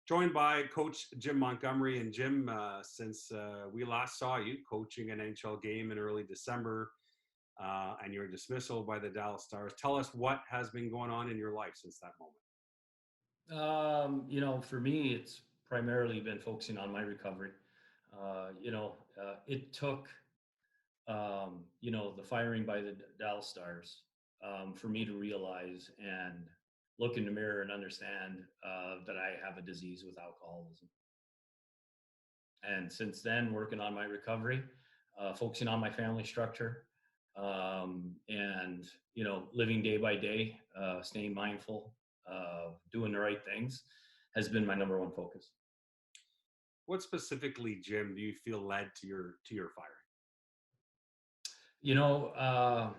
Joined by Coach Jim Montgomery. And Jim, since we last saw you coaching an NHL game in early December and your dismissal by the Dallas Stars, tell us what has been going on in your life since that moment. For me, it's primarily been focusing on my recovery. It took, the firing by the Dallas Stars for me to realize and look in the mirror and understand that I have a disease with alcoholism. And since then, working on my recovery, focusing on my family structure, and living day by day, staying mindful, doing the right things, has been my number one focus. What specifically, Jim, do you feel led to your firing? You know, uh,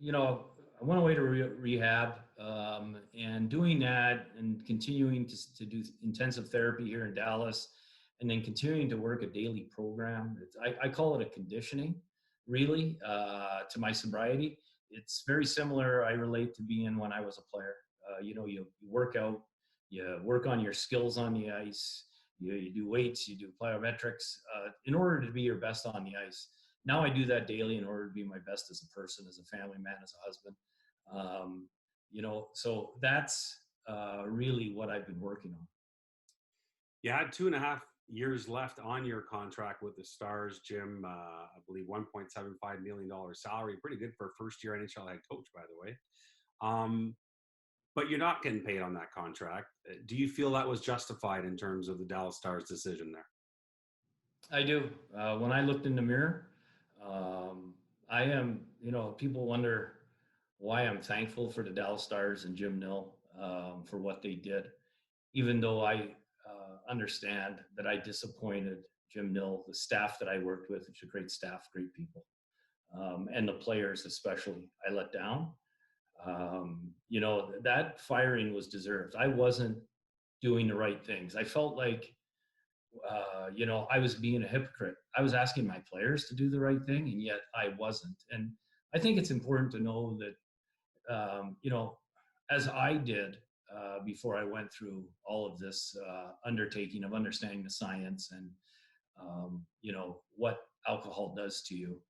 I went away to rehab, and doing that and continuing to do intensive therapy here in Dallas, and then continuing to work a daily program. I call it a conditioning, really, to my sobriety. It's very similar, I relate to being when I was a player. You work out, you work on your skills on the ice, you do weights, you do plyometrics, in order to be your best on the ice. Now I do that daily in order to be my best as a person, as a family man, as a husband. So that's really what I've been working on. You had 2.5 years left on your contract with the Stars, Jim. I believe $1.75 million salary, pretty good for a first-year NHL head coach, by the way. But you're not getting paid on that contract. Do you feel that was justified in terms of the Dallas Stars' decision there? I do. When I looked in the mirror, I am, people wonder why I'm thankful for the Dallas Stars and Jim Nill, for what they did, even though I understand that I disappointed Jim Nill, the staff that I worked with. It's a great staff, great people, and the players especially. I let down. That firing was deserved. I wasn't doing the right things. I felt like, I was being a hypocrite. I was asking my players to do the right thing, and yet I wasn't. And I think it's important to know that, as I did before I went through all of this undertaking of understanding the science and, what alcohol does to you.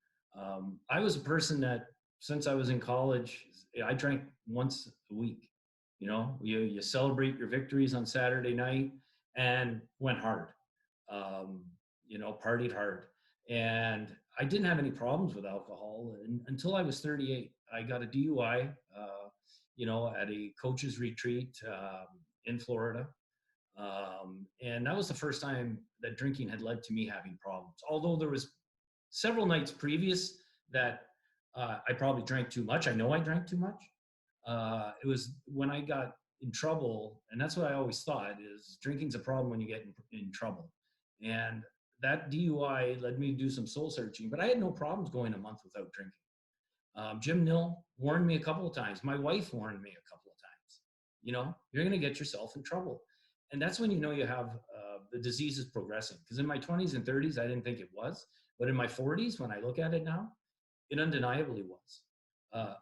I was a person that, since I was in college, I drank once a week. You celebrate your victories on Saturday night and went hard. Partied hard. And I didn't have any problems with alcohol until I was 38. I got a DUI, at a coach's retreat in Florida. And that was the first time that drinking had led to me having problems. Although there was several nights previous that I probably drank too much. I know I drank too much. It was when I got in trouble, and that's what I always thought, is drinking's a problem when you get in trouble. And that DUI led me to do some soul searching, but I had no problems going a month without drinking. Jim Nill warned me a couple of times. My wife warned me a couple of times. You're going to get yourself in trouble. And that's when you have the disease is progressing. Because in my 20s and 30s, I didn't think it was. But in my 40s, when I look at it now, it undeniably was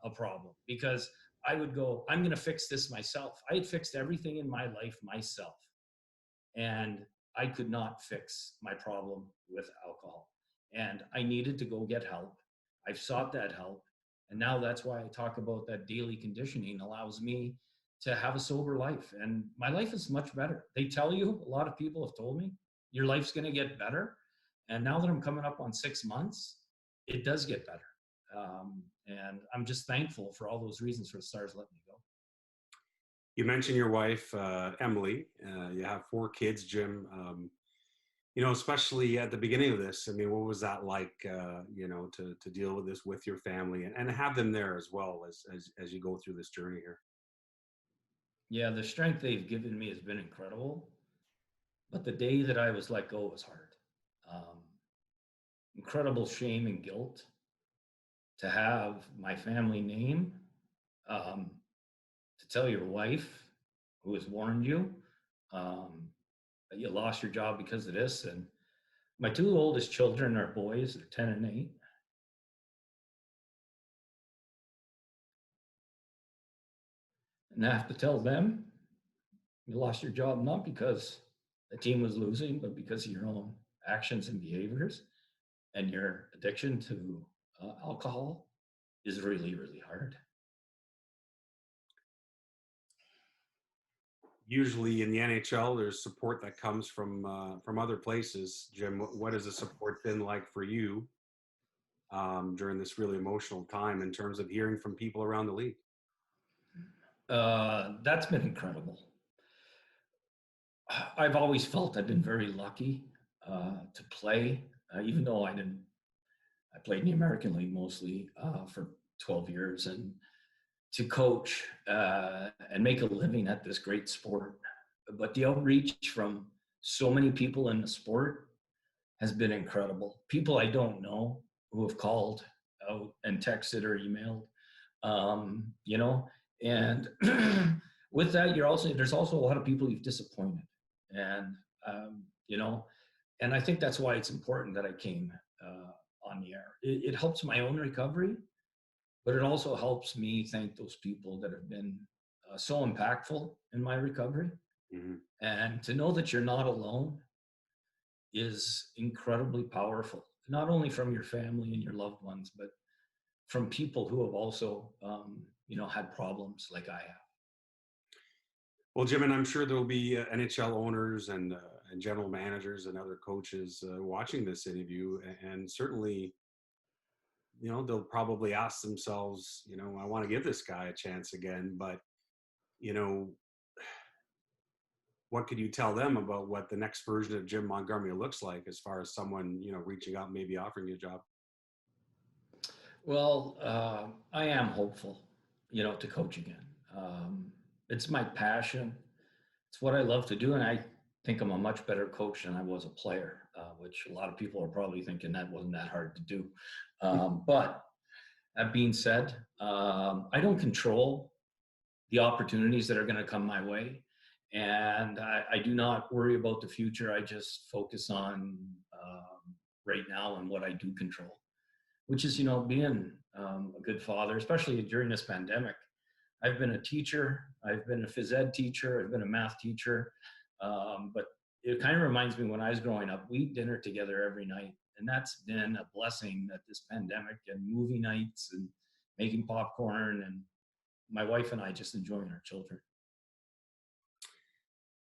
a problem. Because I would go, I'm going to fix this myself. I had fixed everything in my life myself. And I could not fix my problem with alcohol. And I needed to go get help. I've sought that help. And now that's why I talk about that daily conditioning allows me to have a sober life. And my life is much better. They tell you, a lot of people have told me, your life's going to get better. And now that I'm coming up on 6 months, it does get better. And I'm just thankful for all those reasons for the Stars letting me go. You mentioned your wife, Emily. You have 4 kids, Jim. Especially at the beginning of this, I mean, what was that like, to deal with this with your family and have them there as well as you go through this journey here? Yeah, the strength they've given me has been incredible. But the day that I was let go was hard. Um, Incredible shame and guilt to have my family name, um, to tell your wife who has warned you, um, that you lost your job because of this. And my 2 oldest children are boys, they're 10 and 8. And I have to tell them, you lost your job not because the team was losing, but because of your own actions and behaviors and your addiction to alcohol is really, really hard. Usually in the NHL, there's support that comes from other places. Jim, what has the support been like for you during this really emotional time in terms of hearing from people around the league? That's been incredible. I've always felt I've been very lucky to play, even though I didn't. I played in the American League mostly for 12 years, and to coach and make a living at this great sport. But the outreach from so many people in the sport has been incredible. People I don't know who have called out and texted or emailed, you know, and with that, there's also a lot of people you've disappointed, and you know, and I think that's why it's important that I came on the air. It helps my own recovery, but it also helps me thank those people that have been so impactful in my recovery. Hmm. And to know that you're not alone is incredibly powerful, not only from your family and your loved ones, but from people who have also, had problems like I have. Well, Jim, and I'm sure there'll be NHL owners and general managers and other coaches watching this interview, and certainly, they'll probably ask themselves, I want to give this guy a chance again, but you know, what could you tell them about what the next version of Jim Montgomery looks like as far as someone, reaching out, maybe offering you a job? Well, I am hopeful, to coach again. It's my passion. It's what I love to do, and I think I'm a much better coach than I was a player, which a lot of people are probably thinking that wasn't that hard to do. But that being said, I don't control the opportunities that are going to come my way, and I do not worry about the future. I just focus on right now and what I do control, which is being a good father, especially during this pandemic. I've been a teacher, I've been a phys ed teacher, I've been a math teacher, but it kind of reminds me when I was growing up, we eat dinner together every night, and that's been a blessing that this pandemic and movie nights and making popcorn and my wife and I just enjoying our children.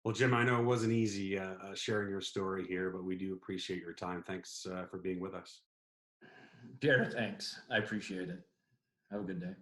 Well, Jim, I know it wasn't easy sharing your story here, but we do appreciate your time. Thanks for being with us. Pierre, thanks. I appreciate it. Have a good day.